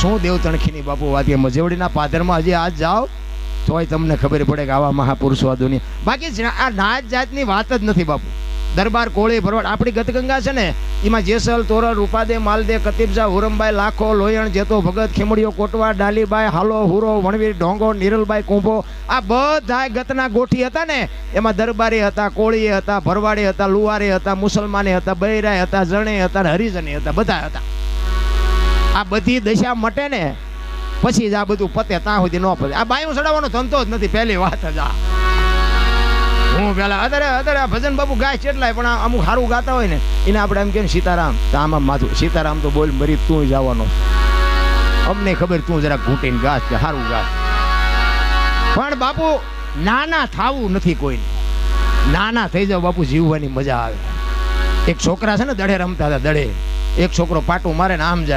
શું દેવતણખીની બાપુ વાત કે મજેવડીના પાદરમાં હજી આજ જાઓ તોય તમને ખબર પડે કે આવા મહાપુરુષો આ દુનિયા. બાકી આ નાત જાતની વાત જ નથી બાપુ. દરબાર કોળી ભરવાડ આપણી ગતગંગા છે ને, એમાં જેસલ તોરલ રૂપાદે માલદે કતીબજા હુરમબાઈ લાખો લોયણ જેતો ભગત ખેમડીઓ કોટવા ડાલીબાઈ હાલો હુરો વણવીર ઢોંગો નિરલબાઈ કુંભો આ બધા ગતના ગોઠી હતા ને. એમાં દરબારી હતા, કોળીએ હતા, ભરવાડે હતા, લુવારે હતા, મુસલમાને હતા, બૈરાય હતા, જણે હતા, હરિજને હતા, બધા હતા. આ બધી દશા મટે ને પછી જ આ બધું પતે, ત્યાં સુધી ન પતે. આ બાયું ચડાવવાનો ધંધો જ નથી, પહેલી વાત જ આ. હું પેલા અત્યારે ભજન બાપુ ગાય કેટલાય, પણ અમુક સારું ગાતા હોય ને એને આપણે એમ કે સીતારામ, તો આમાં માથું સીતારામ તો બોલ મરી તું જવાનો, અમને ખબર તું જરા ઘૂંટીને ગાસ કે સારું ગાસ. પણ બાપુ નાના થાવું નથી કોઈને. નાના થઈ જાવ બાપુ, જીવવાની મજા આવે. એક છોકરા છે ને દડે રમતા હતા, દડે એક છોકરો પાટું મારે ને આમ જાય.